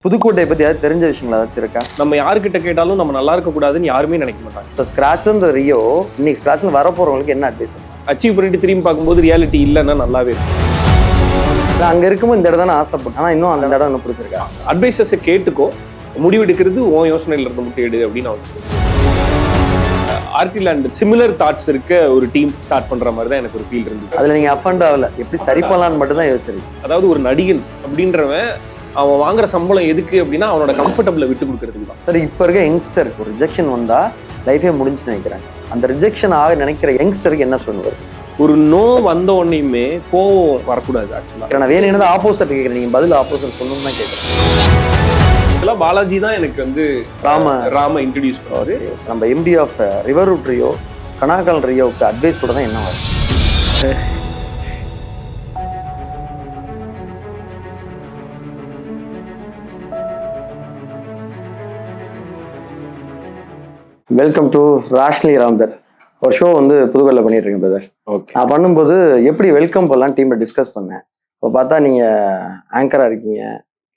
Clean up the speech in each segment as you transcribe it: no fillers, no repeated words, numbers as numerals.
புதுக்கோட்டையை பத்தி யாராவது தெரிஞ்ச விஷயங்கள் ஏதாச்சும் இருக்கா? நம்ம யாருக்கிட்ட கேட்டாலும் நம்ம நல்லா இருக்க கூடாதுன்னு யாருமே நினைக்க மாட்டாங்க. இப்போ ஸ்கிராச்ல ரியோ இன்னைக்கு ஸ்கிராச்ல வர போறவங்களுக்கு என்ன அட்வைஸ்? அச்சீவ் பண்ணிட்டு திரும்பி பார்க்கும்போது ரியாலிட்டி இல்லைன்னா நல்லாவே இருக்கும். அங்க இருக்கும்போது இந்த இடம் தானே ஆசைப்பட்டேன், ஆனா இன்னும் அந்த இடம் இன்னும் பிடிச்சிருக்கா? அட்வைசஸை கேட்டுக்கோ, முடிவெடுக்கிறது உன் யோசனையில இருந்து மட்டும் எடு அப்படின்னு அவன் சொல்லுவேன். ஆர்டிலேண்ட் சிமிலர் தாட்ஸ் இருக்க ஒரு டீம் ஸ்டார்ட் பண்ற மாதிரி தான் எனக்கு ஒரு ஃபீல் இருந்தது. அதுல நீங்க அஃபண்ட் ஆகல, எப்படி சரி பண்ணலான்னு மட்டும் தான் யோசிச்சிருக்கீங்க. அதாவது ஒரு நடிகன் அப்படின்றவன் அவன் வாங்குற சம்பளம் எதுக்கு அப்படின்னா அவனோட கம்ஃபர்டபுளை விட்டு கொடுக்கறதுக்கு தான். சரி, இப்போ இருக்க யங்ஸ்டருக்கு ஒரு ரிஜெக்ஷன் வந்தா லைஃபே முடிஞ்சுன்னு நினைக்கிறேன். அந்த ரிஜெக்ஷன் ஆக நினைக்கிற யங்ஸ்டருக்கு என்ன சொல்லுவார்? ஒரு நோ வந்த உடனேயுமே கோவம் வரக்கூடாது. ஆக்சுவலா நான் வேணும் ஆப்போசிட் கேட்குறேன், நீங்க பதில் ஆப்போசிட் சொல்லணும்னு தான் கேட்குறேன். பாலாஜி தான் எனக்கு வந்து ராம இன்ட்ரடியூஸ் பண்ணுவாரு. நம்ம MD of river root Rio கனாக்கால் ரியோவுக்கு அட்வைஸோட தான் என்ன வரும்? வெல்கம் டு ராஷ்லி ராம்தர். ஒரு ஷோ வந்து புதுக்கோட்டையில் பண்ணிட்டு இருக்கேன் பிரதர். ஓகே. நான் பண்ணும்போது எப்படி வெல்கம் பண்ணலாம் டீமை டிஸ்கஸ் பண்ணேன். இப்போ பார்த்தா நீங்கள் ஆங்கராக இருக்கீங்க,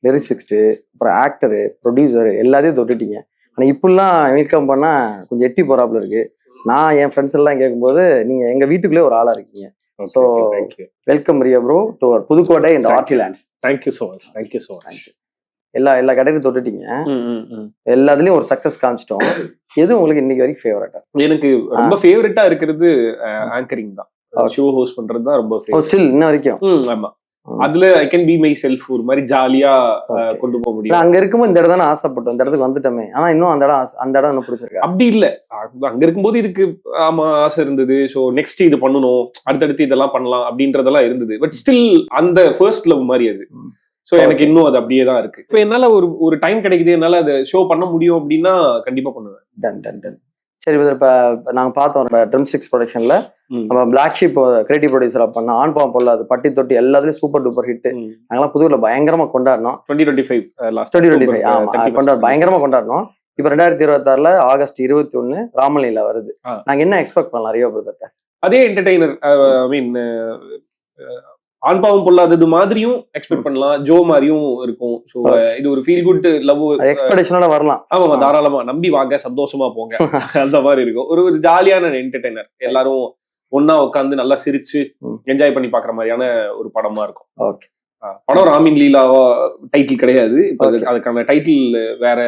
லிரிசிஸ்ட்டு, அப்புறம் ஆக்டரு, ப்ரொடியூசரு எல்லாத்தையும் தொட்டுட்டீங்க. ஆனால் இப்படிலாம் வெல்கம் பண்ணால் கொஞ்சம் எட்டி போகிறாப்புல இருக்குது. நான் என் ஃப்ரெண்ட்ஸ் எல்லாம் கேட்கும்போது நீங்கள் எங்கள் வீட்டுக்குள்ளே ஒரு ஆளாக இருக்கீங்க. So welcome Riya bro to Pudukkottai இந்த Artiland. Thank you so much. Thank you so much. எல்லா கடையிலும் தொட்டுட்டீங்க, எல்லாத்துலயும் ஒரு சக்சஸ் காமிச்சிட்டோம். எது உங்களுக்கு இன்னைக்கு வரைக்கும் ஃபேவரட்டா? எனக்கு ரொம்ப ஃபேவரட்டா இருக்கிறது ஆங்கரிங் தான். ஷோ ஹோஸ்ட் பண்றது தான் ரொம்ப ஃபேவரட். ஸ்டில் இன்ன வரைக்கும்? ஆமா, அதுல I can be my self. ஒரு மாதிரி ஜாலியா கொண்டு போக முடியும். அங்க இருக்கும்போது இந்த இடம் தானே ஆசைப்பட்டோம், இந்த இடத்துக்கு வந்துட்டோமே, ஆனா இன்னும் அந்த இடம் இன்னும் பிடிச்சிருக்கு. அப்படி இல்ல, அங்க இருக்கும்போது இதுக்கு ஆமா ஆசை இருந்தது. ஸோ நெக்ஸ்ட் இது பண்ணணும், அடுத்தடுத்து இதெல்லாம் பண்ணலாம் அப்படின்றதெல்லாம் இருந்தது. பட் ஸ்டில் அந்த ஃபர்ஸ்ட் லவ் மாதிரி அது. ஸோ எனக்கு இன்னும் அது அப்படியே தான் இருக்கு. இப்போ என்னால ஒரு டைம் கிடைக்குது, என்னால அதை ஷோ பண்ண முடியும் அப்படின்னா கண்டிப்பா பண்ணுவேன். டன். சரி, இப்போ நாங்க பார்த்தோம் ட்ரம் ஸ்டிக்ஸ் ப்ரொடக்ஷன்ல நம்ம பிளாக் ஷீப் கிரியேட்டிவ் ப்ரொடியூசரா பண்ண ஆண் பாவம் பொல்லாது பட்டி தொட்டி எல்லாத்துலயும் சூப்பர் டூப்பர் ஹிட். நாங்களாம் புதுல பயங்கரமா கொண்டாடணும். 2025 ஆமா பயங்கரமா கொண்டாடணும். இப்போ 2026 ஆகஸ்ட் 21 ராமலீலா வருது. நாங்க என்ன எக்ஸ்பெக்ட் பண்ணலாம் ரியோ பிரதர்ட்ட? அதே என்டர்டெய்னர், ஐ மீன் ஆண்பாவம் பொல்லாதது மாதிரியும் எக்ஸ்பெக்ட் பண்ணலாம், ஜோ மாதிரியும் இருக்கும். ஸோ இது ஒரு ஃபீல் குட் லவ் எக்ஸ்பெக்டேஷனோட வரலாம். ஆமா, தாராளமா நம்பி வாங்க, சந்தோஷமா போங்க, அந்த மாதிரி இருக்கும். ஒரு ஜாலியான என்டர்டெய்னர், எல்லாரும் ஒன்னா உட்காந்து நல்லா சிரிச்சு என்ஜாய் பண்ணி பாக்குற மாதிரியான ஒரு படமா இருக்கும். ஓகே. படம் ராமின் லீலாவா டைட்டில் கிடையாது, இப்போ அதுக்கான டைட்டில் வேற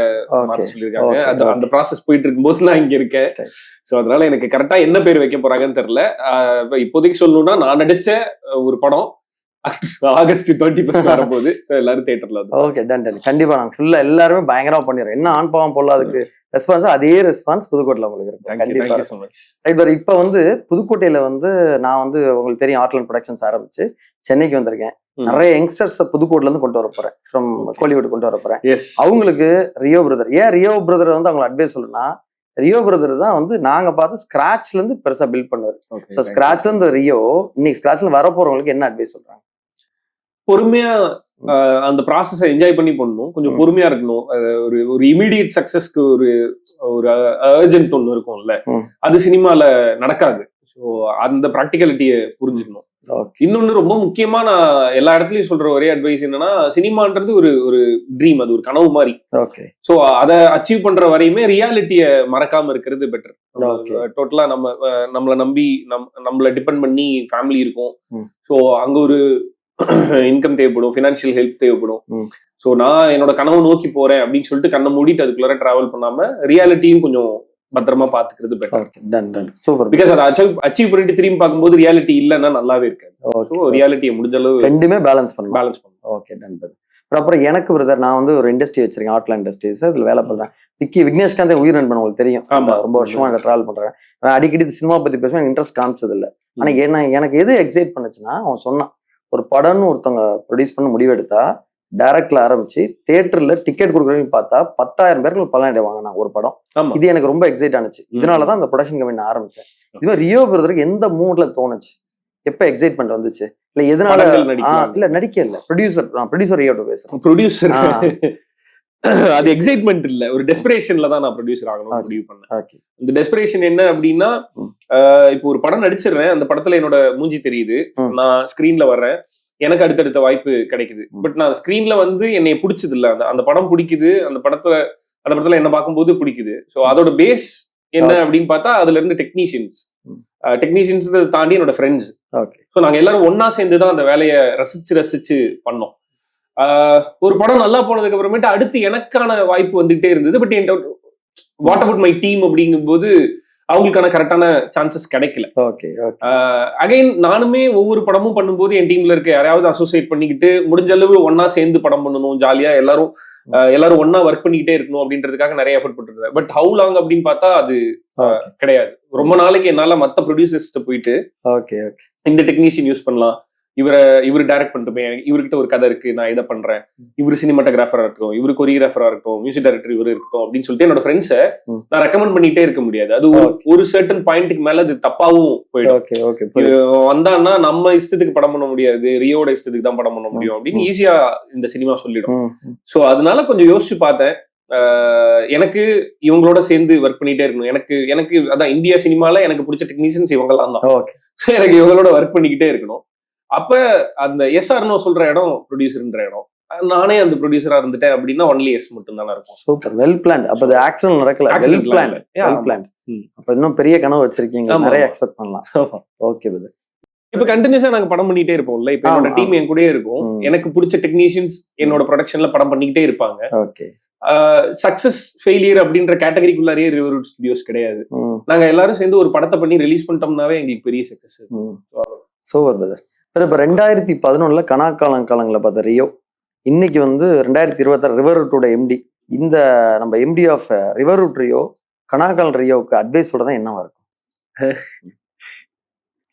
சொல்லியிருக்காங்க. அந்த ப்ராசஸ் போயிட்டு இருக்கும்போது நான் இங்க இருக்கேன். ஸோ அதனால எனக்கு கரெக்டா என்ன பேர் வைக்க போறாங்கன்னு தெரியல. இப்போதைக்கு சொல்லணும்னா நான் நடிச்ச ஒரு படம் ஆகஸ்ட் 21 வரும்போது எல்லாரும் தியேட்டர்ல. Okay, done. கண்டிப்பா நாங்க ஃபுல்லா எல்லாருமே பயங்கரமா பண்ணிடுறோம். என்ன ஆண் பாவம் பொல்லாதுக்கு ரெஸ்பான்ஸ், அதே ரெஸ்பான்ஸ் புதுக்கோட்டையில உங்களுக்கு இருக்கு. கண்டிப்பா. ரைட். இப்போ வந்து புதுக்கோட்டையில வந்து நான் வந்து உங்களுக்கு தெரியும் ஆர்ட்லேண்ட் ப்ரொடக்ஷன்ஸ் ஆரம்பிச்சு சென்னைக்கு வந்திருக்கேன். நிறைய யங்ஸ்டர்ஸ் புதுக்கோட்டையில இருந்து கொண்டு வர போறேன், ஃப்ரம் கோலிவுட் கொண்டு வர போறேன். அவங்களுக்கு ரியோ பிரதர், ஏன் ரியோ பிரதர் வந்து அவங்களை அட்வைஸ் சொல்லணும்னா, ரியோ பிரதர் தான் வந்து நாங்க பார்த்து ஸ்கிராச்ல இருந்து பெருசா பில்ட் பண்ணுவாரு. ஸோ ஸ்கிராச்ல இருந்து ரியோ இன்னைக்கு ஸ்கிராச்ல வர போறவங்களுக்கு என்ன அட்வைஸ் சொல்றாங்க? பொறுமையா அந்த ப்ராசஸை என்ஜாய் பண்ணி பண்ணணும், கொஞ்சம் பொறுமையா இருக்கணும். ஒரு இமீடியட் சக்சஸ்க்கு ஒரு அர்ஜென்ட் ஒன்று இருக்கும்ல, அது சினிமால நடக்காது. ஸோ அந்த ப்ராக்டிகாலிட்டியை புரிஞ்சுக்கணும். இன்னொன்னு ரொம்ப முக்கியமா நான் எல்லா இடத்துலயும் சொல்ற ஒரே அட்வைஸ் என்னன்னா, சினிமான்றது ஒரு ட்ரீம், அது ஒரு கனவு மாதிரி. ஸோ அதை அச்சீவ் பண்ற வரையுமே ரியாலிட்டியை மறக்காம இருக்கிறது பெட்டர். டோட்டலா நம்மளை நம்பி நம்மளை டிபெண்ட் பண்ணி ஃபேமிலி இருக்கும். ஸோ அங்க ஒரு இன்கம் தேவைப்படும், ஃபினான்ஷியல் ஹெல்ப் தேவைப்படும். ஸோ நான் என்னோட கனவு நோக்கி போறேன் அப்படின்னு சொல்லிட்டு கண்ணை மூடிட்டு அதுக்குள்ளார டிராவல் பண்ணாம ரியாலிட்டியும் கொஞ்சம் பத்திரமா பாத்துக்கிறது பெட்டர். சூப்பர். பிகாஸ் அதை அச்சீவ் பண்ணிட்டு திரும்பி பார்க்கும்போது ரியாலிட்டி இல்லைன்னா நல்லாவே இருக்காது. ஸோ ரியாலிட்டியை முடிஞ்ச அளவு ரெண்டுமே பேலன்ஸ் பண்ணணும். Okay, done. அப்புறம் எனக்கு பிரதர், நான் வந்து ஒரு இண்டஸ்ட்ரி வச்சிருக்கேன், ஆர்ட்லேண்ட் இண்டஸ்ட்ரீஸ். அதுல வேலை பண்றேன். விக்னேஷ்காந்த் உயிர் நண்பன் உங்களுக்கு தெரியும், ரொம்ப வருஷமா அங்க டிராவல் பண்றேன். அடிக்கடி சினிமா பத்தி பேசுவேன், இன்ட்ரெஸ்ட் காமிச்சது இல்லை. ஆனா எனக்கு எது எக்ஸைட் பண்ணுச்சுன்னா, அவன் சொன்னான் ஒரு படம்னு ஒருத்தவங்க ப்ரொடியூஸ் பண்ண முடிவெடுத்தா டைரக்ட்ல ஆரம்பிச்சு தியேட்டர்ல டிக்கெட் கொடுக்குறவங்க பார்த்தா 10,000 பேருக்கு பலனடை வாங்கினாங்க ஒரு படம். இது எனக்கு ரொம்ப எக்ஸைட் ஆனிச்சு. இதனாலதான் அந்த ப்ரொடக்ஷன் கம்பெனி ஆரம்பிச்சேன். இது ரியோ பிரதருக்கு எந்த மூட்ல தோணுச்சு, எப்ப எக்ஸைட்மெண்ட் வந்துச்சு, இல்ல எதனால? இல்ல நடிக்க இல்ல, ப்ரொடியூசர் ரியோட்ட பேசுறேன். ப்ரொடியூசர் அது எக்ஸைட்மெண்ட் இல்ல, ஒரு டெஸ்பிரேஷன்ல தான் நான் ப்ரொடியூசர் ஆகணும் முடிவு பண்ணேன். இந்த டெஸ்பிரேஷன் என்ன அப்படின்னா, இப்போ ஒரு படம் நடிச்சிடுறேன், அந்த படத்துல என்னோட மூஞ்சி தெரியுது, நான் ஸ்கிரீன்ல வர்றேன், எனக்கு அடுத்தடுத்த வாய்ப்பு கிடைக்குது. பட் நான் ஸ்கிரீன்ல வந்து என்னை பிடிச்சது இல்ல, அந்த படம் பிடிக்குது, அந்த படத்துல என்ன பார்க்கும்போது பிடிக்குது. ஸோ அதோட பேஸ் என்ன அப்படின்னு பார்த்தா அதுல இருந்து டெக்னீஷியன்ஸ் தாண்டி என்னோட ஃப்ரெண்ட்ஸ். ஸோ நாங்க எல்லாரும் ஒன்னா சேர்ந்துதான் அந்த வேலையை ரசிச்சு பண்ணோம். ஒரு படம் நல்லா போனதுக்கு அப்புறமேட்டு அடுத்து எனக்கான வாய்ப்பு வந்துகிட்டே இருந்தது. But what about my team அப்படிங்கும்போது அவங்களுக்கான கரெக்டான சான்சஸ் கிடைக்கல. அகைன் நானுமே ஒவ்வொரு படமும் பண்ணும்போது என் டீம்ல இருக்க யாராவது அசோசியேட் பண்ணிக்கிட்டு முடிஞ்ச அளவு ஒன்னா சேர்ந்து படம் பண்ணணும், ஜாலியா எல்லாரும் ஒன்னா ஒர்க் பண்ணிக்கிட்டே இருக்கணும் அப்படின்றதுக்காக நிறைய எஃபர்ட் போட்டுருந்தேன். பட் ஹவு லாங் அப்படின்னு பார்த்தா அது கிடையாது. ரொம்ப நாளைக்கு என்னால மத்த ப்ரொடியூசர்ஸ்ட போயிட்டு இந்த டெக்னீஷியன் யூஸ் பண்ணலாம், இவரு டைரக்ட் பண்ணிட்டுமே, இவர்கிட்ட ஒரு கதை இருக்கு, நான் இதை பண்றேன், இவரு சினிமாட்டோகிராஃபரா இருக்கட்டும், இவரு கொரியோகிராஃபரா இருக்கட்டும், மியூசிக் டைரக்டர் இவரு இருக்கட்டும் அப்படின்னு சொல்லிட்டு என்னோட ஃப்ரெண்ட்ஸை நான் ரெக்கமெண்ட் பண்ணிட்டே இருக்க முடியாது. அது ஒரு சர்டன் பாயிண்ட்டுக்கு மேல அது தப்பாவும் போயிடும். வந்தான்னா நம்ம இஷ்டத்துக்கு படம் பண்ண முடியாது, ரியோட இஷ்டத்துக்கு தான் படம் பண்ண முடியும் அப்படின்னு ஈஸியா இந்த சினிமா சொல்லிடும். சோ அதனால கொஞ்சம் யோசிச்சு பார்த்தேன், எனக்கு இவங்களோட சேர்ந்து ஒர்க் பண்ணிட்டே இருக்கணும். எனக்கு அதான் இந்தியா சினிமால எனக்கு பிடிச்ச டெக்னீஷியன்ஸ் இவங்கெல்லாம் தான். எனக்கு இவங்களோட ஒர்க் பண்ணிக்கிட்டே இருக்கணும். அப்ப அந்த எஸ்ஆர்னோ சொல்ற இடம் ப்ரொடியூசர்ன்ற இடம், நானே அந்த ப்ரொடியூசரா இருந்துட்டேன் அப்படின்னா ஒன்லி எஸ் மட்டும் தான் இருக்கும். Super, well plan. அப்ப அது ஆக்சிடென்ட் நடக்கல, வெல் பிளான். அப்ப இன்னும் பெரிய கனவு வச்சிருக்கீங்க, நிறைய எக்ஸ்பெக்ட் பண்ணலாம். Okay brother. இப்ப கண்டினியூஸா நாங்க படம் பண்ணிட்டே இருப்போம்ல. இப்ப என்னோட டீம் என் கூடயே இருக்கும், எனக்கு பிடிச்ச டெக்னீஷியன்ஸ் என்னோட ப்ரொடக்ஷன்ல படம் பண்ணிக்கிட்டே இருப்பாங்க. ஓகே. சக்சஸ் ஃபெயிலியர் அப்படின்ற கேட்டகரிக்குள்ளாரே ரிவர்வுட் ஸ்டுடியோஸ் கிடையாது. நாங்க எல்லாரும் சேர்ந்து ஒரு படத்தை பண்ணி ரிலீஸ் பண்ணிட்டோம்னாவே எங்களுக்கு பெரிய சக்சஸ். Super brother. இப்ப 2011 கனாக்காலங்களை பார்த்த ரியோ, இன்னைக்கு வந்து 2026 ரிவர்வுட்டோட எம்டி. இந்த நம்ம எம்டி ஆஃப் ரிவர்வுட் ரியோ கனாக்காலன் ரியோவுக்கு அட்வைஸோட தான் என்னவா இருக்கும்?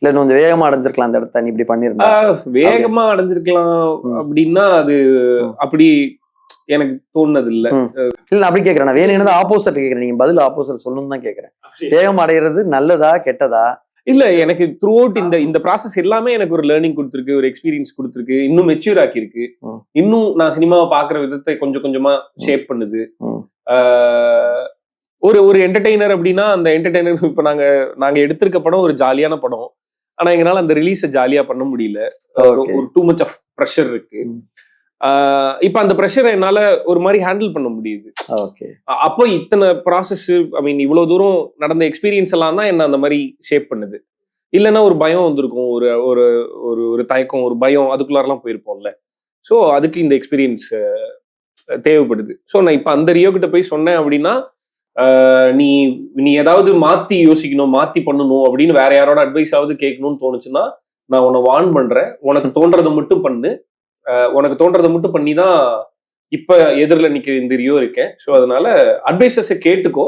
இல்ல கொஞ்சம் வேகமா அடைஞ்சிருக்கலாம் அந்த இடத்த, நீ இப்படி பண்ணிருந்தா வேகமா அடைஞ்சிருக்கலாம் அப்படின்னா அது அப்படி எனக்கு தோணுது இல்ல. இல்ல அப்படி கேக்குறேன், வேணும்னு ஆப்போசிட் கேக்குறேன். நீங்க பதில் ஆப்போசிட் சொல்லணும் தான் கேக்குறேன். வேகம் அடைகிறது நல்லதா கெட்டதா? இல்ல, எனக்கு த்ரூ அவுட் இந்த ப்ராசஸ் எல்லாமே எனக்கு ஒரு லேர்னிங் கொடுத்துருக்கு, ஒரு எக்ஸ்பீரியன்ஸ் கொடுத்துருக்கு, இன்னும் மெச்சூர் ஆக்கி இருக்கு. இன்னும் நான் சினிமாவை பாக்குற விதத்தை கொஞ்சம் கொஞ்சமா ஷேப் பண்ணுது. ஒரு என்டர்டெய்னர் அப்படின்னா அந்த என்டர்டெய்னர் இப்ப நாங்க எடுத்திருக்க படம் ஒரு ஜாலியான படம், ஆனா எங்களால அந்த ரிலீஸை ஜாலியா பண்ண முடியல. ஒரு டூ மச் ஆஃப் ப்ரெஷர் இருக்கு. இப்ப அந்த ப்ரெஷரை என்னால ஒரு மாதிரி ஹேண்டில் பண்ண முடியுது. அப்போ இத்தனை ப்ராசஸ், ஐ மீன் இவ்வளவு தூரம் நடந்த எக்ஸ்பீரியன்ஸ் எல்லாம் தான் என்ன அந்த மாதிரி ஷேப் பண்ணுது. இல்லைன்னா ஒரு பயம் வந்திருக்கும், ஒரு ஒரு ஒரு தயக்கம், ஒரு பயம், அதுக்குள்ளாரெல்லாம் போயிருப்போம்ல. ஸோ அதுக்கு இந்த எக்ஸ்பீரியன்ஸ் தேவைப்படுது. ஸோ நான் இப்ப அந்த ரியோ கிட்ட போய் சொன்னேன் அப்படின்னா, நீ ஏதாவது மாத்தி யோசிக்கணும், மாத்தி பண்ணணும் அப்படின்னு வேற யாரோட அட்வைஸாவது கேட்கணும்னு தோணுச்சுன்னா நான் உன்னை வார்ன் பண்றேன், உனக்கு தோன்றதை மட்டும் பண்ணு, உனக்கு தோன்றதை மட்டும் பண்ணி தான் இப்ப எதிரில் நிக்கிற இந்த ரியோ இருக்கேன். ஸோ அதனால அட்வைசஸை கேட்டுக்கோ,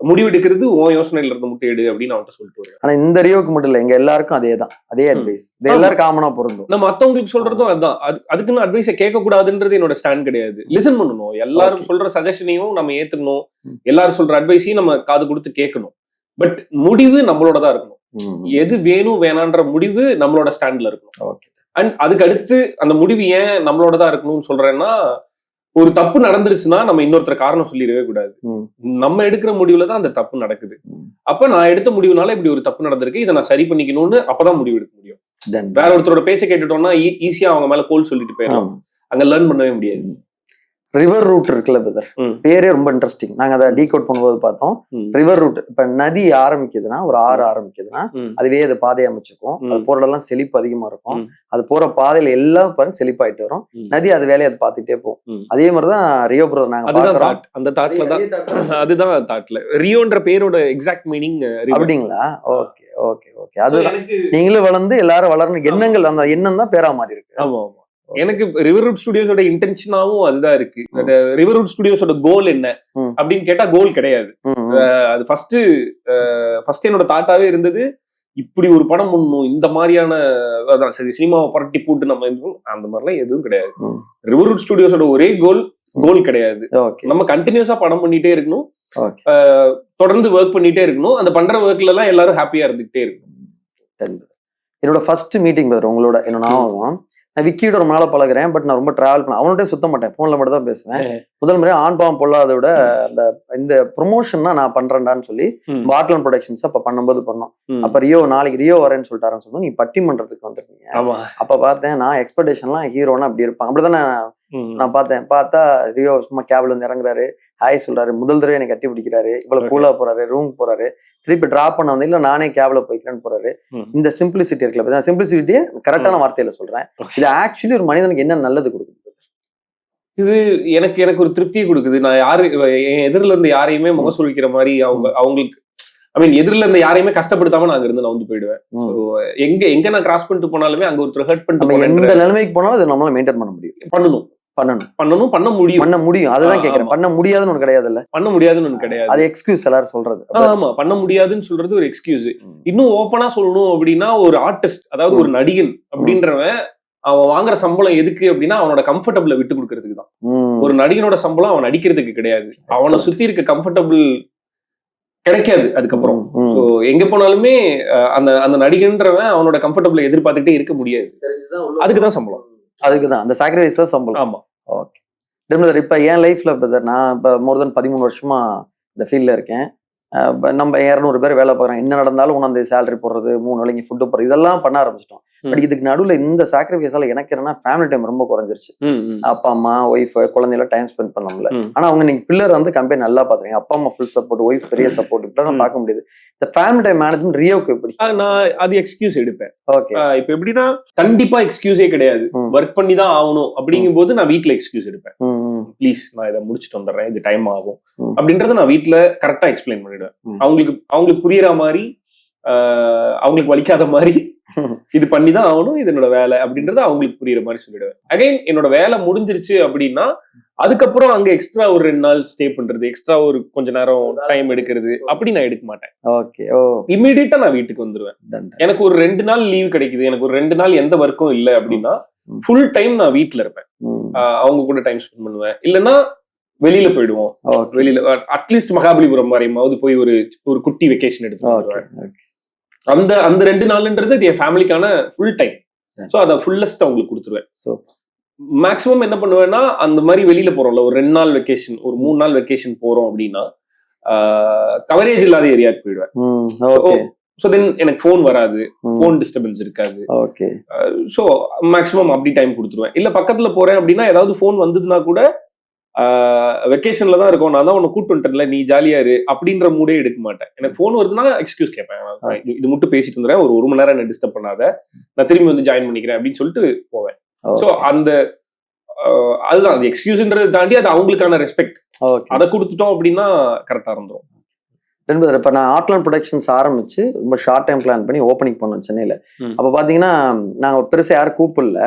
முடிவெடுக்கிறது உன் யோசனையில இருந்து மட்டும் எடு அப்படின்னு அவன்கிட்ட சொல்லிட்டு வரேன். ஆனா இந்த ரியோக்கு மட்டும் இல்ல, எங்க எல்லாருக்கும் அதேதான், அதே அட்வைஸ் எல்லாரும் காமனா பொருந்தும். நம்ம மத்தவங்களுக்கு சொல்றதும் அதுதான். அதுக்குன்னு அட்வைஸை கேட்க கூடாதுன்றது என்னோட ஸ்டாண்ட் கிடையாது. லிசன் பண்ணணும், எல்லாரும் சொல்ற சஜஷனையும் நம்ம ஏத்துக்கணும், எல்லாரும் சொல்ற அட்வைஸையும் நம்ம காது கொடுத்து கேட்கணும். பட் முடிவு நம்மளோட தான் இருக்கணும். எது வேணும் வேணான்ற முடிவு நம்மளோட ஸ்டாண்ட்ல இருக்கணும். அண்ட் அதுக்கு அடுத்து அந்த முடிவு ஏன் நம்மளோட தான் இருக்கணும்னு சொல்றேன்னா, ஒரு தப்பு நடந்துருச்சுன்னா நம்ம இன்னொருத்தர் காரணம் சொல்லிடவே கூடாது. நம்ம எடுக்கிற முடிவுல தான் அந்த தப்பு நடக்குது. அப்ப நான் எடுத்த முடிவுனால இப்படி ஒரு தப்பு நடந்திருக்கு, இதை நான் சரி பண்ணிக்கணும்னு அப்பதான் முடிவு எடுக்க முடியும். வேற ஒருத்தரோட பேச்சை கேட்டுட்டோம்னா ஈஸியா அவங்க மேல கோல் சொல்லிட்டு போயிடலாம், அங்க லேர்ன் பண்ணவே முடியாது. ரிவர் ரூட் இருக்குல்ல பிரதர், பேரே ரொம்ப இன்ட்ரெஸ்டிங். நாங்க அதை டீகோட் பண்ணும்போது பார்த்தோம். ரிவர் ரூட், இப்ப நதி ஆரம்பிக்குதுன்னா, ஒரு ஆறு ஆரம்பிக்குதுன்னா அதுவே அது பாதை அமைச்சிருக்கும், அது போறதெல்லாம் செழிப்பு அதிகமா இருக்கும், அது போற பாதையில எல்லாம் பாருங்க செழிப்பாயிட்டு வரும், நதி அது வேலையை அது பாத்துட்டே போகும். அதே மாதிரிதான் ரியோ பிரதர். நாங்க அந்த தாட்ல தான், அதுதான் தாட்ல ரியோன்ற பேரோட எக்ஸாக்ட் மீனிங் அப்படிங்களா? Okay okay okay. அது நீங்களும் வளர்ந்து எல்லாரும் வளரணும் எண்ணங்கள், அந்த எண்ணம் தான் பேரா மாறி இருக்கு. ஆமா ஆமா. எனக்கு ரிவர்வுட் ஸ்டுடியோஸோட இன்டென்ஷனாவும் அதுதான் இருக்கு. ரிவர்வுட் ஸ்டுடியோஸோட கோல் என்ன அப்படின்னு கேட்டா கோல் கிடையாது. அது ஃபர்ஸ்ட் என்னோட தாட்டாவே இருந்தது, இப்படி ஒரு படம் பண்ணணும், இந்த மாதிரியான சரி சினிமாவை புரட்டி போட்டு நம்ம அந்த மாதிரிலாம் எதுவும் கிடையாது. ரிவர்வுட் ஸ்டுடியோஸோட ஒரே கோல் கிடையாது. நம்ம கண்டினியூஸா படம் பண்ணிட்டே இருக்கணும், தொடர்ந்து ஒர்க் பண்ணிட்டே இருக்கணும், அந்த பண்ற ஒர்க்ல எல்லாம் எல்லாரும் ஹாப்பியா இருந்துகிட்டே இருக்கணும். என்னோட ஃபர்ஸ்ட் மீட்டிங் பிரதர் உங்களோட என்ன ஞாபகம், நான் விக்கியோட ஒரு நாள பழகுறேன், பட் நான் ரொம்ப டிராவல் பண்ண அவன்கிட்ட சுத்த மாட்டேன், போன்ல மட்டும் தான் பேசுவேன். முதல் முறையா ஆண் பாவம் பொல்லாத விட அந்த இந்த ப்ரொமோஷன்னா நான் பண்றேன்டான்னு சொல்லி பாட்லன் ப்ரொடக்ஷன்ஸ் அப்ப பண்ணும்போது பண்ணோம். அப்ப நாளைக்கு ரியோ வரேன்னு சொல்லிட்டாருன்னு சொன்னா நீ பட்டிமன்றத்துக்கு வந்துருக்கீங்க. அப்ப பார்த்தேன் நான் எக்ஸ்பெக்டேஷன்லாம் ஹீரோனா அப்படி இருப்பாங்க, அப்படிதானே நான் பார்த்தேன். பார்த்தா ரியோ சும்மா கேப்ல வந்து இறங்குறாரு, ஹாய் சொல்றாரு, முதல் தடவை எனக்கு கட்டி பிடிக்கிறாரு, இவ்வளவு கூலா போறாரு, ரூம் போறாரு, திருப்பி டிராப் பண்ண வந்து இல்ல நானே கேப்ல போய்க்கிறேன்னு போறாரு. இந்த சிம்பிளிசிட்டி இருக்குல்ல, சிம்பிளிசிட்டியே கரெக்டான வார்த்தையில சொல்றேன். இது ஆக்சுவலி ஒரு மனிதனுக்கு என்ன நல்லது கொடுக்குது? இது எனக்கு ஒரு திருப்தியை கொடுக்குது. நான் என் எதிரில இருந்து யாரையுமே முகம் சுழிக்கிற மாதிரி அவங்களுக்கு எதிரில இருந்து யாரையுமே கஷ்டப்படுத்தாம நான் இருந்து நான் வந்து போயிடுவேன். எங்க நான் கிராஸ் பண்ணிட்டு போனாலுமே அங்க ஒருத்தர் ஹர்ட் பண்ணிட்டு எந்த நிலைமைக்கு போனாலும் அதை நம்மளால மெயின்டைன் பண்ண முடியும். பண்ண முடியும். அதுதான் கேக்குறேன். பண்ண முடியாதுன்னு ஒண்ணு கிடையாது இல்ல. பண்ண முடியாதுன்னு ஒண்ணு கிடையாது. அது எக்ஸ்கியூஸ் எல்லாரும் சொல்றது. ஆமா, பண்ண முடியாதுன்னு சொல்றது ஒரு எக்ஸ்கியூஸ். இன்னும் ஓப்பனா சொல்லணும் அப்படின்னா, ஒரு ஆர்டிஸ்ட், அதாவது ஒரு நடிகன் அப்படின்றவன் அவன் வாங்குற சம்பளம் எதுக்கு அப்படின்னா அவனோட கம்ஃபர்டபுள விட்டு கொடுக்கறதுக்கு தான். ஒரு நடிகனோட சம்பளம் அவன் நடிக்கிறதுக்கு கிடையாது. அவனை சுத்தி இருக்க கம்ஃபர்டபுள் கிடைக்காது அதுக்கப்புறம். சோ எங்க போனாலுமே அந்த அந்த நடிகன்றவன் அவனோட கம்ஃபர்டபுளை எதிர்பார்த்துட்டே இருக்க முடியாது. அதுக்குதான் சம்பளம், அதுக்குதான் அந்த சாக்ரிஃபைஸ் தான் சம்பளம். ஆமா. ஓகே. இப்ப என் லைஃப்ல பிரதர், நான் இப்ப மோர் தென் 13 வருஷமா இந்த ஃபீல்ட்ல இருக்கேன். நம்ம 200 பேர் வேலை பார்க்குறோம். என்ன நடந்தாலும் உணர்ந்து சேலரி போடுறது, 3 வேளைக்கு ஃபுட்டு போடுறது, இதெல்லாம் பண்ண ஆரம்பிச்சிட்டோம். பட் இதுக்கு நடுவுல இந்த சாக்ரிஃபைஸால எனக்கு என்னன்னா ஃபேமிலி டைம் ரொம்ப குறைஞ்சிருச்சு. அப்பா அம்மா ஒய்ஃப் குழந்தைல டைம் ஸ்பெண்ட் பண்ண முடியல. ஆனா அவங்க நீங்க பில்லர் வந்து கம்பெனி நல்லா பாத்துறீங்க, அப்பா அம்மா ஃபுல் சப்போர்ட், ஒய்ஃப் பெரிய சப்போர்ட், இப்படிலாம் பார்க்க முடியுது. இந்த ஃபேமிலி டைம் மேனேஜ்மெண்ட் ரியோக்கு எப்படி? நான் அது எக்ஸ்கியூஸ் எடுப்பேன். ஓகே, இப்ப எப்படின்னா கண்டிப்பா எக்ஸ்கியூஸே கிடையாது, ஒர்க் பண்ணி தான் ஆகணும் அப்படிங்கும் போது நான் வீட்டுல எக்ஸ்கியூஸ் எடுப்பேன். ப்ளீஸ் நான் இதை முடிச்சுட்டு வந்துடுறேன், இது டைம் ஆகும் அப்படின்றத நான் வீட்டுல கரெக்டா எக்ஸ்பிளைன் பண்ணிடுவேன். அவங்களுக்கு புரியுற மாதிரி, அவங்களுக்கு வலிக்காத மாதிரி இது பண்ணிதான் ஆகணும், இது என்னோட வேலை அப்படின்றத அவங்களுக்கு புரியுற மாதிரி சொல்லிடுவேன். அகைன் என்னோட வேலை முடிஞ்சிருச்சு அப்படின்னா அதுக்கப்புறம் அங்க எக்ஸ்ட்ரா ஒரு 2 நாள் ஸ்டே பண்றது, எக்ஸ்ட்ரா ஒரு கொஞ்ச நேரம் டைம் எடுக்கிறது அப்படி நான் எடுக்க மாட்டேன். ஓகே, இமீடியட்டா நான் வீட்டுக்கு வந்துருவேன். எனக்கு ஒரு 2 நாள் லீவ் கிடைக்குது, எனக்கு ஒரு 2 நாள் எந்த ஒர்க்கும் இல்லை அப்படின்னா ஃபுல் டைம் நான் வீட்டுல இருப்பேன். அவங்க கூட டைம் ஸ்பெண்ட் பண்ணுவேன். இல்லைன்னா வெளியில போயிடுவோம். வெளியில அட்லீஸ்ட் மகாபலிபுரம் மாதிரியாவது போய் ஒரு குட்டி வெக்கேஷன் எடுத்துட்டு வருவேன். அந்த 2 நாள்ன்றது என் ஃபேமிலிக்கான ஃபுல் டைம். ஸோ அதை ஃபுல்லஸ்ட் அவங்களுக்கு கொடுத்துருவேன். ஸோ மேக்ஸிமம் என்ன பண்ணுவேன்னா, அந்த மாதிரி வெளியில போறோம்ல, ஒரு 2 நாள் வெக்கேஷன், ஒரு 3 நாள் வெக்கேஷன் போறோம் அப்படின்னா கவரேஜ் இல்லாத ஏரியாவுக்கு போயிடுவேன். ஸோ தென் எனக்கு ஃபோன் வராது, ஃபோன் டிஸ்டர்பன்ஸ் இருக்காது. ஸோ மேக்ஸிமம் அப்படி டைம் கொடுத்துருவேன். இல்ல பக்கத்துல போறேன் அப்படின்னா ஏதாவது ஃபோன் வந்ததுன்னா கூட வெக்கேஷன்ல தான் இருக்கும், நான் தான் உன்னை கூட்டு வந்துட்டேன்ல, நீ ஜாலியா இரு அப்படின்ற மூடே எடுக்க மாட்டேன். எனக்கு ஃபோன் வருதுன்னா எக்ஸ்கியூஸ் கேட்பேன், இது மட்டும் பேசிட்டு இருந்தேன், ஒரு 1 மணி நேரம் என்ன டிஸ்டர்ப் பண்ணாத, நான் திரும்பி வந்து ஜாயின் பண்ணிக்கிறேன் அப்படின்னு சொல்லிட்டு போவேன். ஸோ அதுதான் அது எக்ஸ்கியூஸ்ன்றதை தாண்டி அது அவங்களுக்கான ரெஸ்பெக்ட். அதை கொடுத்துட்டோம் அப்படின்னா கரெக்டா இருந்துரும். இப்ப நான் ஆர்ட்லாண்ட் ப்ரொடக்ஷன்ஸ் ஆரம்பிச்சு ரொம்ப ஷார்ட் டைம் பிளான் பண்ணி ஓப்பனிங் பண்ணோம் சென்னையில. அப்ப பாத்தீங்கன்னா நாங்க பெருசா யாரும் கூப்பிடல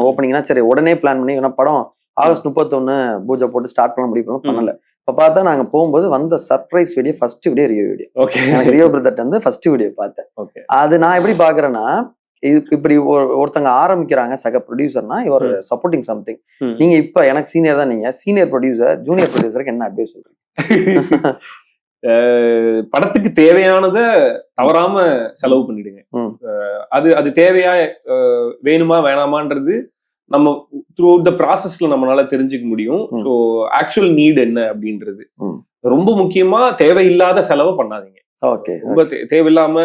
ஓப்பனிங்னா, சரி உடனே பிளான் பண்ணி படம் ஆகஸ்ட் 31 பூஜை போட்டு ஸ்டார்ட் பண்ண முடியும் பண்ணல. இப்ப பார்த்தா நாங்க போகும்போது வந்த surprise video, first video Rio video. எனக்கு ரியோ பிரதர்ட்ட வந்து ஃபர்ஸ்ட் வீடியோ பார்த்தேன். அது நான் எப்படி பாக்குறேன்னா, இப்படி ஒருத்தங்க ஆரம்பிக்கிறாங்க சக ப்ரொடியூசர்னா, இவர் சப்போர்ட்டிங் சம்திங். நீங்க இப்ப எனக்கு சீனியர் தான், நீங்க சீனியர் ப்ரொடியூசர், ஜூனியர் ப்ரொடியூசருக்கு என்ன அட்வைஸ் சொல்றீங்க? படத்துக்கு தேவையானத தவறாம செலவு பண்ணிடுங்க. அது தேவையா வேணுமா வேணாமான்றது நம்ம த்ரூ த ப்ராசஸ்ல நம்மளால தெரிஞ்சுக்க முடியும். ஸோ ஆக்சுவல் நீட் என்ன அப்படின்றது ரொம்ப முக்கியமா. தேவையில்லாத செலவு பண்ணாதீங்க. ரொம்ப தேவையில்லாம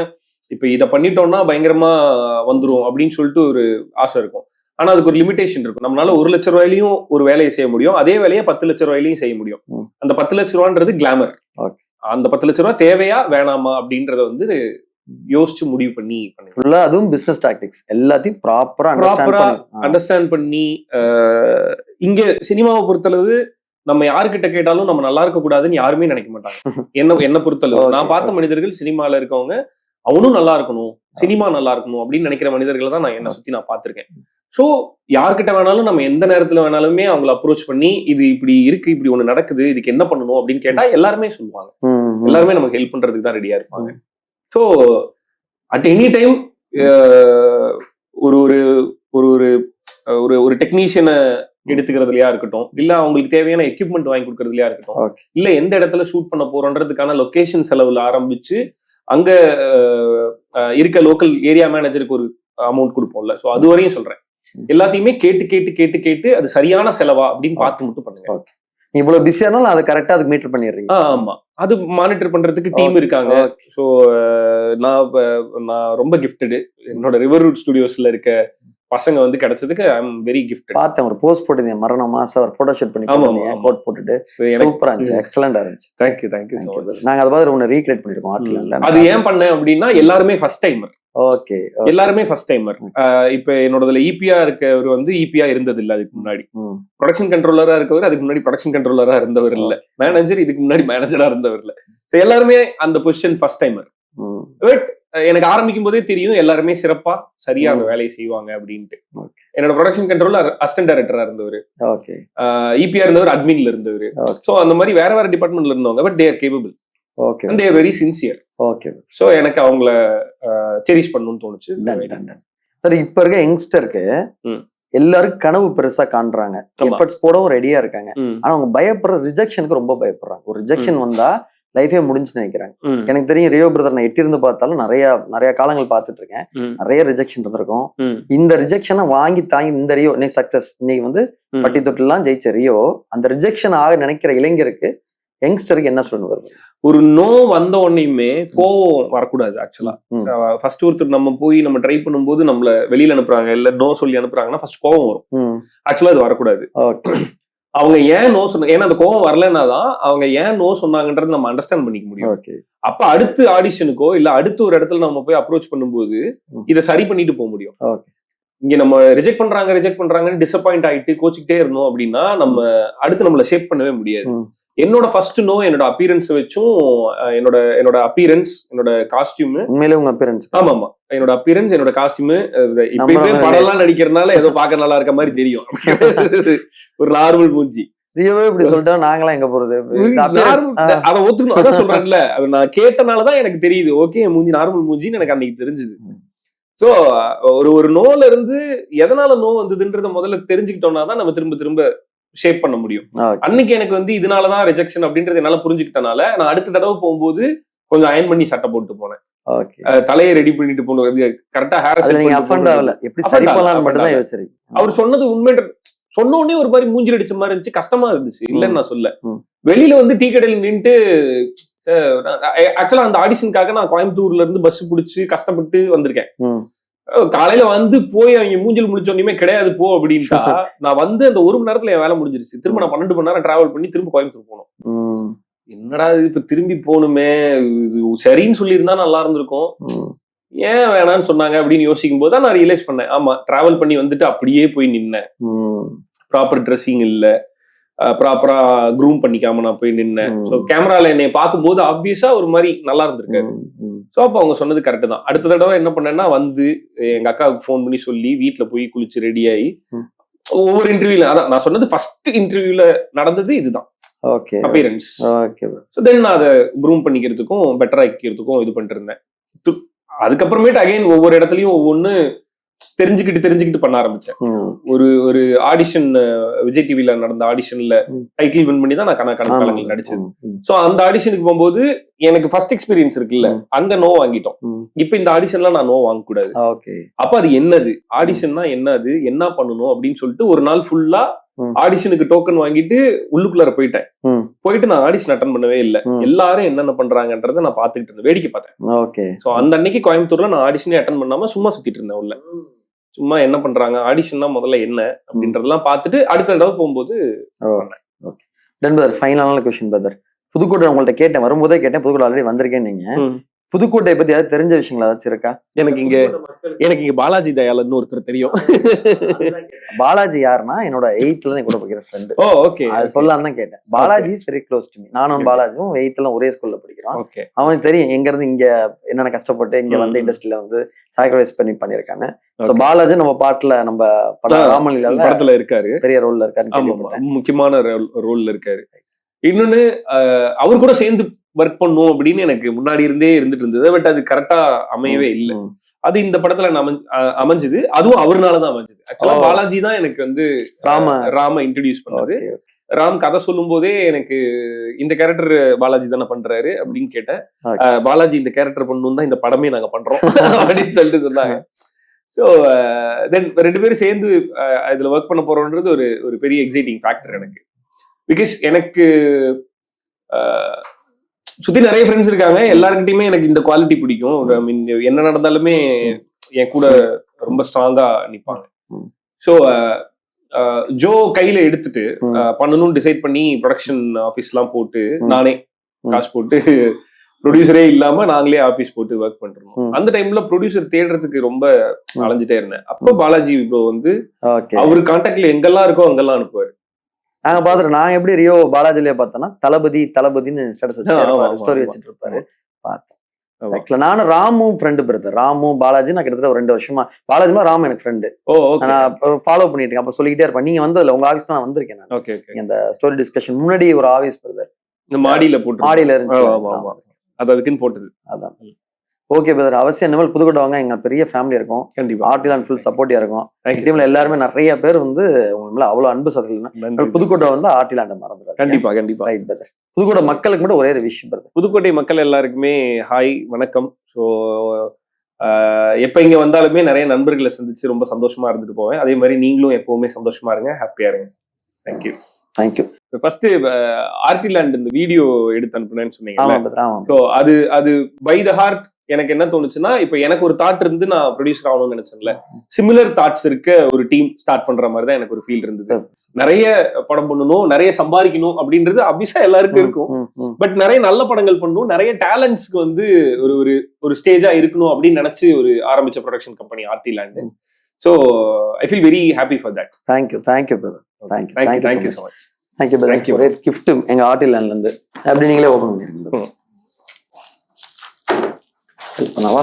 இப்ப இதை பண்ணிட்டோம்னா பயங்கரமா வந்துரும் அப்படின்னு சொல்லிட்டு ஒரு ஆசை இருக்கும். ஆனா அதுக்கு ஒரு லிமிடேஷன் இருக்கும். நம்மளால 1 லட்சம் ரூபாயிலையும் ஒரு வேலையை செய்ய முடியும், அதே வேலையை 10 லட்சம் ரூபாயிலையும் செய்ய முடியும். அந்த 10 லட்ச ரூபான்றது கிளாமர். அந்த 10 லட்ச ரூபாய் தேவையா வேணாமா அப்படின்றத வந்து யோசிச்சு முடிவு பண்ணி பண்ணுங்க. அதுவும் பிசினஸ் டாக்டிக்ஸ் எல்லாத்தையும் ப்ராப்பரா அண்டர்ஸ்டாண்ட் பண்ணி. இங்க சினிமாவை பொறுத்தளவு நம்ம யாருக்கிட்ட கேட்டாலும் நம்ம நல்லா இருக்க கூடாதுன்னு யாருமே நினைக்க மாட்டாங்க. என்ன பொறுத்தளவு நான் பார்த்த மனிதர்கள், சினிமால இருக்கவங்க அவனும் நல்லா இருக்கணும், சினிமா நல்லா இருக்கணும் அப்படின்னு நினைக்கிற மனிதர்களை தான் நான் என்ன சுத்தி நான் பார்த்திருக்கேன். சோ யார்கிட்ட வேணாலும் நம்ம எந்த நேரத்துல வேணாலுமே அவங்களை அப்ரோச் பண்ணி, இது இப்படி இருக்கு, இப்படி ஒண்ணு நடக்குது, இதுக்கு என்ன பண்ணணும் அப்படின்னு கேட்டா எல்லாருமே சொல்லுவாங்க. எல்லாருமே நமக்கு ஹெல்ப் பண்றதுக்கு தான் ரெடியா இருப்பாங்க. ஸோ அட் எனி டைம் ஒரு ஒரு ஒரு டெக்னீஷியனை எடுத்துக்கிறதுலயா இருக்கட்டும், இல்ல அவங்களுக்கு தேவையான எக்யூப்மெண்ட் வாங்கி கொடுக்கறதுலயா இருக்கட்டும், இல்ல எந்த இடத்துல ஷூட் பண்ண போறோன்றதுக்கான லொகேஷன் செலவுல ஆரம்பிச்சு அங்க இருக்க லோக்கல் ஏரியா மேனேஜருக்கு ஒரு அமௌண்ட் கொடுப்போம்ல, ஸோ அது வரையும் சொல்றேன். எல்லாத்தையுமே கேட்டு கேட்டு கேட்டு கேட்டு அது சரியான செலவா அப்படின்னு பார்த்து மட்டும் பண்ணுங்க. இவ்வளவு பிஸியா இருந்தாலும் அதை கரெக்டா அதுக்கு மீட்டர் பண்ணிடுறீங்க. ஆமா, அது மானிட்டர் பண்றதுக்கு டீம் இருக்காங்க. ஸோ நான் ரொம்ப கிஃப்டடு. என்னோட ரிவர் ரூட் ஸ்டுடியோஸ்ல இருக்க பசங்க வந்து கிடைச்சதுக்கு ஐ அம் வெரி கிஃப்டட். பார்த்தேன் ஒரு போஸ்ட் போட்டீங்க மரண மாசம் ஒரு போட்டோ ஷூட் பண்ணி கோட் போட்டுட்டு சூப்பரா இருந்துச்சு, எக்ஸலென்ட்டா இருந்துச்சு. Thank you so much. நாங்க அத மாதிரி ஒன்னு ரீக்ரியேட் பண்ணிருக்கோம் ஆர்ட்ல. அது ஏன் பண்ணேன் அப்படின்னா எல்லாருமே ஃபர்ஸ்ட் டைமர். ஓகே, எல்லாருமே ஃபர்ஸ்ட் டைமர். இப்ப என்னோடதுல இபியா இருக்கவர் வந்து இபியா இருந்தது இல்ல அதுக்கு முன்னாடி, ப்ரொடக்ஷன் கண்ட்ரோலரா இருக்கவர் அதுக்கு முன்னாடி ப்ரொடக்ஷன் கண்ட்ரோலரா இருந்தவர் இல்ல, மேனேஜர் இதுக்கு முன்னாடி மேனேஜரா இருந்தவர் இல்ல. எல்லாருமே அந்த பொசிஷன் ஃபர்ஸ்ட் டைமர். பட் எனக்கு ஆரம்பிக்கும் போதே தெரியும் எல்லாருமே சிறப்பா சரியா அந்த வேலையை செய்வாங்க அப்படின்ட்டு. என்னோட ப்ரொடக்ஷன் கண்ட்ரோலர் அசிஸ்டன்ட் டைரக்டரா இருந்தவர், இபிஆர் இருந்தவர், அட்மின்ல இருந்தவர். சோ அந்த மாதிரி வேற வேற டிபார்ட்மெண்ட்ல இருந்தவங்க. But they are capable and they are very sincere. So எனக்கு அவங்கள செரிஷ் பண்ணணும்னு தோணுச்சு. சரி, இப்ப இருக்க யங்ஸ்டருக்கு எல்லாரும் கனவு பெருசா காண்றாங்க, எஃபர்ட்ஸ் போடவும் ரெடியா இருக்காங்க. ஆனா அவங்க பயப்படுற ரிஜெக்ஷனுக்கு ரொம்ப பயப்படுறாங்க. ஒரு ரிஜெக்ஷன் வந்தா லைஃபே முடிஞ்சுன்னு நினைக்கிறாங்க. எனக்கு தெரியும் ரியோ பிரதர் நான் எட்டி இருந்து பார்த்தாலும் நிறைய காலங்கள் பார்த்துட்டு இருக்கேன். நிறைய ரிஜெக்ஷன் இருந்திருக்கும். இந்த ரிஜெக்ஷனை வாங்கி தாங்கி இந்த ரியோ இன்னைக்கு சக்சஸ், இன்னைக்கு வந்து பட்டி தொட்டிலாம் ஜெயிச்ச ரியோ, அந்த ரிஜெக்ஷன் ஆக நினைக்கிற இளைஞருக்கு யங்ஸ்டருக்கு என்ன சொல்லுவாரு? ஒரு நோ வந்த உடனேயுமே கோவம் வரக்கூடாது. ஆக்சுவலா ஃபர்ஸ்ட் ஒருத்தர் நம்ம போய் நம்ம ட்ரை பண்ணும்போது நம்மள வெளியில அனுப்புறாங்க இல்ல நோ சொல்லி அனுப்புறாங்கன்னா ஃபர்ஸ்ட் கோவம் வரும். ஆக்சுவலா அது வரக்கூடாது. அவங்க ஏன் நோ சொன்னாங்க, ஏன்னா அந்த கோவம் வரலன்னாதான் அவங்க ஏன் நோ சொன்னாங்கன்றது நம்ம அண்டர்ஸ்டாண்ட் பண்ணிக்க முடியும். அப்ப அடுத்த ஆடிஷனுக்கோ இல்ல அடுத்த ஒரு இடத்துல நம்ம போய் அப்ரோச் பண்ணும்போது இதை சரி பண்ணிட்டு போக முடியும். இங்க நம்ம ரிஜெக்ட் பண்றாங்கன்னு டிசப்பாயிண்ட் ஆயிட்டு கோச்சிக்கிட்டே இருந்தோம் அப்படின்னா நம்ம அடுத்து நம்மள ஷேப் பண்ணவே முடியாது. என்னோட ஃபர்ஸ்ட் நோ என்னோட அப்பியரன்ஸ் வச்சும் என்னோட அப்பியரன்ஸ் என்னோட காஸ்டியூம் உண்மையிலே உங்க அப்பியரன்ஸ் ஆமா என்னோட அப்பியரன்ஸ் என்னோட காஸ்டியூம் இப்பயுமே படம்லாம் நடிக்கிறதுனால ஏதோ பார்க்க நல்லா இருக்க மாதிரி தெரியும். ஒரு நார்மல் மூஞ்சி இப்படி சொல்லிட்டா நாங்களாம் எங்க போறது? அதை ஒத்துக்கணும். அதான் சொல்றேன்ல, நான் கேட்டனாலதான் எனக்கு தெரியுது ஓகே மூஞ்சி நார்மல் மூஞ்சின்னு எனக்கு அன்னைக்கு தெரிஞ்சுது. சோ ஒரு நோல இருந்து எதனால நோ வந்ததுன்றத முதல்ல தெரிஞ்சுக்கிட்டோம்னா தான் நம்ம திரும்ப திரும்ப ஷேப் பண்ண முடியும். அன்னைக்கு எனக்கு வந்து இதனாலதான் ரிஜெக்ஷன் அப்படின்றது என்னால புரிஞ்சுக்கிட்டனால நான் அடுத்த தடவை போகும்போது கொஞ்சம் அயன் பண்ணி சட்டை போட்டு போனேன். தலையை ரெடி பண்ணிட்டு போனோம். கரெக்டா ஹேர் அவர் சொன்னது உண்மை. சொன்ன உடனே ஒரு மாதிரி மூஞ்சில் அடிச்ச மாதிரி இருந்துச்சு, கஷ்டமா இருந்துச்சு. இல்லன்னு நான் சொல்ல. வெளியில வந்து டீ கடையில் நின்றுட்டு ஆக்சுவலா அந்த ஆடிஷனுக்காக நான் கோயம்புத்தூர்ல இருந்து பஸ் பிடிச்சு கஷ்டப்பட்டு வந்திருக்கேன். காலையில வந்து போய் அவங்க மூஞ்சில் முடிச்சோன்னே கிடையாது போ அப்படின்ட்டா நான் வந்து அந்த ஒரு மணி நேரத்துல என் வேலை முடிஞ்சிருச்சு. திரும்ப நான் 12 மணி நேரம் டிராவல் பண்ணி திரும்ப கோயம்புத்தூர் போனோம். என்னடா இப்ப திரும்பி போகணுமே, சரின்னு சொல்லியிருந்தா நல்லா இருந்திருக்கும், ஏன் வேணான்னு சொன்னாங்க அப்படின்னு யோசிக்கும் போது தான் நான் ரியலைஸ் பண்ணேன். ஆமா, டிராவல் பண்ணி வந்துட்டு அப்படியே போய் நின்னேன். ப்ராப்பர் ட்ரெஸ்ஸிங் இல்ல, ப்ராப்பரா க்ரூம் பண்ணிக்காம நான் போய் நின்னேன். ஸோ கேமரால என்னை பார்க்கும்போது ஆப்வியஸா ஒரு மாதிரி நல்லா இருந்திருக்காரு. ஸோ அப்போ அவங்க சொன்னது கரெக்டு தான். அடுத்த தடவை என்ன பண்ணேன்னா வந்து எங்க அக்காவுக்கு ஃபோன் பண்ணி சொல்லி வீட்டுல போய் குளிச்சு ரெடி ஆகி ஒவ்வொரு இன்டர்வியூல, அதான் நான் சொன்னது ஃபர்ஸ்ட் இன்டர்வியூல நடந்தது இதுதான் அப்பியரன்ஸ். ஸோ தென் நான் அதை க்ரூம் பண்ணிக்கிறதுக்கும் பெட்டரா ஆக்கிக்கிறதுக்கும் இது பண்ணிட்டு இருந்தேன். அதுக்கப்புறமேட்டு அகைன் ஒவ்வொரு இடத்துலயும் ஒவ்வொன்னு தெரிஞ்சுக்கிட்டு பண்ண ஆரம்பிச்சேன். ஒரு ஆடிஷன் விஜய் டிவில நடந்த ஆடிஷன்ல டைட்டில் வின் பண்ணி தான் நான் கணக்காலங்கள் நடிச்சது. சோ அந்த ஆடிஷனுக்கு போகும்போது எனக்கு ஃபர்ஸ்ட் எக்ஸ்பீரியன்ஸ் இருக்குல்ல, அங்க நோ வாங்கிட்டோம். இப்ப இந்த ஆடிஷன்ல நான் நோ வாங்க கூடாது. அப்ப அது என்னது ஆடிஷன்னா என்னது என்ன பண்ணணும் அப்படின்னு சொல்லிட்டு ஒரு நாள் ஃபுல்லா ஆடிஷனுக்கு டோக்கன் வாங்கிட்டு உள்ளுக்குள்ளார போயிட்டு நான் ஆடிஷன் அட்டன் பண்ணவே இல்லை. எல்லாரும் என்னென்ன பண்றாங்கன்றத நான் பாத்துக்கிட்டு இருந்தேன், வேடிக்கை பார்த்தேன். சோ அந்த அன்னைக்கு கோயம்புத்தூர்ல நான் ஆடிஷனே அட்டன் பண்ணாம சும்மா சுத்திட்டு இருந்தேன் உள்ள. சும்மா என்ன பண்றாங்க ஆடிஷன்னா முதல்ல என்ன அப்படின்றதெல்லாம் பார்த்துட்டு அடுத்த தடவை போகும்போது ஃபைனலான கொஸ்டின் பிரதர். புதுக்கோட்டை உங்கள்ட்ட கேட்டேன், வரும்போதே கேட்டேன், புதுக்கோட்டை ஆல்ரெடி வந்திருக்கேன். நீங்க புதுக்கோட்டையை பத்தி ஏதாவது தெரிஞ்ச விஷயங்கள் ஏதாச்சும் இருக்கா? எனக்கு இங்க பாலாஜி தயாளன்னு ஒருத்தர் தெரியும். பாலாஜி யாருன்னா என்னோட 8th கூட படிக்கிற ஃப்ரெண்ட். ஓகே, அது சொல்லலாம் தான் கேட்டேன். Balaji is very close to me. நானும் பாலாஜியும் 8th ஒரே ஸ்கூல்ல படிக்கிறோம். அவனுக்கு தெரியும் எங்க இருந்து இங்க என்னென்ன கஷ்டப்பட்டு இங்க வந்து இண்டஸ்ட்ரியில வந்து சாக்ரிஃபைஸ் பண்ணிருக்காங்க. சோ பாலாஜி நம்ம பாட்டுல நம்ம ராமலீலா படத்துல இருக்காரு, பெரிய ரோல்ல இருக்காரு, முக்கியமான ரோல்ல இருக்காரு. இன்னொன்னு அவர் கூட சேர்ந்து ஒர்க் பண்ணும் அப்படின்னு எனக்கு முன்னாடி இருந்தே இருந்துட்டு இருந்தது. பட் அது கரெக்டா அமையவே இல்லை. அது இந்த படத்துல அமைஞ்சது, அதுவும் அவர்னாலதான் அமைஞ்சது. ஆக்சுவலா பாலாஜி தான் எனக்கு வந்து ராம இன்ட்ரோடியூஸ் பண்ணாரு. ராம் கதை சொல்லும் போதே எனக்கு இந்த கேரக்டர் பாலாஜி தானே பண்றாரு அப்படின்னு கேட்டேன். பாலாஜி இந்த கேரக்டர் பண்ணணும் தான் இந்த படமே நாங்க பண்றோம் அப்படின்னு சொல்லிட்டு சொன்னாங்க. ஸோ தென் 2 பேரும் சேர்ந்து இதுல ஒர்க் பண்ண போறோம்ன்றது ஒரு ஒரு பெரிய எக்ஸைட்டிங் ஃபேக்டர் எனக்கு. பிகாஸ் எனக்கு சுத்தி நிறைய ஃப்ரெண்ட்ஸ் இருக்காங்க, எல்லாருக்கிட்டையுமே எனக்கு இந்த குவாலிட்டி பிடிக்கும். ஐ மீன் என்ன நடந்தாலுமே என் கூட ரொம்ப ஸ்ட்ராங்கா நிப்பாங்க. ஸோ ஜோ கையில எடுத்துட்டு பண்ணணும்னு டிசைட் பண்ணி ப்ரொடக்ஷன் ஆஃபீஸ்லாம் போட்டு நானே காசு போட்டு ப்ரொடியூசரே இல்லாம நாங்களே ஆபீஸ் போட்டு ஒர்க் பண்றோம். அந்த டைம்ல ப்ரொடியூசர் தேடுறதுக்கு ரொம்ப அலைஞ்சிட்டே இருந்தேன். அப்போ பாலாஜி ப்ரோ வந்து அவரு கான்டாக்ட்ல எங்கெல்லாம் இருக்கோ அங்கெல்லாம் அனுப்புவாரு. நாங்க பாத்துட்டு நான் எப்படி ரியோ பாலாஜிலே பார்த்தோன்னா தளபதினு ஸ்டேட்டஸ் வச்சு ஸ்டோரி வச்சுட்டு இருப்பாரு. பார்த்தேன். நானும் ராமு ஃப்ரெண்டு பிரதர். ராமு பாலாஜி நான் கிட்டத்தட்ட ஒரு 2 வருஷமா, பாலாஜிமா ராமு எனக்கு ஃப்ரெண்டு. நான் ஃபாலோ பண்ணிட்டு இருக்கேன். அப்ப சொல்லிக்கிட்டே இருப்பேன், நீங்க வந்ததுல உங்க ஆஃபீஸ் நான் வந்திருக்கேன். நான் இந்த ஸ்டோரி டிஸ்கஷன் முன்னாடி ஒரு ஆஃபீஸ் பிரதர் இந்த மாடியில இருந்துச்சு, அது அதுக்குன்னு போட்டது. அதான். ஓகே பிரதர், அவசியம் இனிமேல் புதுக்கோட்டை வாங்க, எங்க பெரிய ஃபேமிலி இருக்கும். கண்டிப்பா ஆர்டிலான் ஃபுல் சப்போர்ட்டியா இருக்கும். டீம்ல எல்லாருமே நிறைய பேர் வந்து உங்க அவ்வளவு அன்பு சதவீதம். புதுக்கோட்டை வந்து ஆர்டிலாண்ட மறந்துடாது. கண்டிப்பா கண்டிப்பா. Right brother. புதுக்கோட்டை மக்களுக்கு மட்டும் ஒரே ஒரு விஷயம் பிரதர், புதுக்கோட்டை மக்கள் எல்லாருக்குமே ஹாய் வணக்கம். ஸோ எப்ப இங்க வந்தாலுமே நிறைய நண்பர்களை சந்திச்சு ரொம்ப சந்தோஷமா இருந்துட்டு போவேன். அதே மாதிரி நீங்களும் எப்பவுமே சந்தோஷமா இருங்க, ஹாப்பியா இருங்க. தேங்க்யூ. தேங்க்யூ. ஃபர்ஸ்ட் ஆர்டிலாண்ட் இந்த வீடியோ எடுத்து அனுப்புனேன்னு சொன்னீங்க. ஸோ அது பை த ஹார்ட் எனக்கு என்ன தோணுச்சுன்னா, இப்ப எனக்கு ஒரு தாட் இருந்து நான் ப்ரொடியூசர் ஆகணும்னு நினைச்சேன்ல, சிமிலர் தாட்ஸ் இருக்க ஒரு டீம் ஸ்டார்ட் பண்ற மாதிரி தான் எனக்கு ஒரு ஃபீல் இருந்தது. நிறைய படம் பண்ணணும், நிறைய சம்பாதிக்கணும் அப்படின்றது அபிஷா எல்லாருக்கும் இருக்கும். பட் நிறைய நல்ல படங்கள் பண்ணணும், நிறைய டேலண்ட்ஸ்க்கு வந்து ஒரு ஒரு ஸ்டேஜா இருக்கணும் அப்படின்னு நினைச்சு ஒரு ஆரம்பிச்ச production company Artiland. So I feel very happy for that. Thank you brother. Thank you so much. Thank you brother. ஒரே கிஃப்ட் எங்க ஆர்டிலாண்ட்ல இருந்து அப்படி நீங்களே ஓபன் பண்ணிருக்கீங்க. பண்ணவா?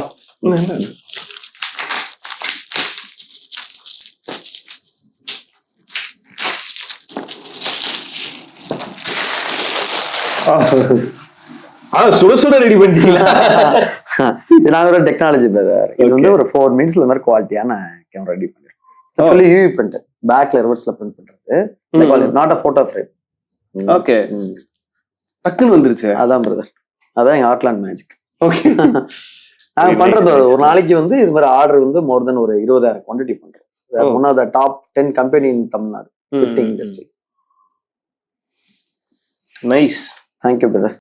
சுட ரெடி பண்ணிட்டீங்களா? இது நாங்க ஒரு டெக்னாலஜி பிரதர். இது வந்து ஒரு 4 மினிட்ஸ்ல இந்த மாதிரி குவாலிட்டியான கேமரா ரெடி பண்ணிருக்கோம். ஃபுல்லி யூவி பிரிண்ட், பேக்ல ரிவர்ஸ்ல பிரிண்ட் பண்றது, not a photo frame. Okay, டக்குன்னு வந்துருச்சு. அதான் பிரதர், அதான் எங்க ஆர்ட்லாண்ட் மேஜிக். ஓகே, நாங்க பண்றது ஒரு நாளைக்கு வந்து இது மாதிரி ஆர்டர் வந்து மோர் தென் ஒரு 20,000 குவான்டிட்டி பண்றோம். One of the top 10 company in Tamil Nadu gifting industry. Nice. Thank you brother.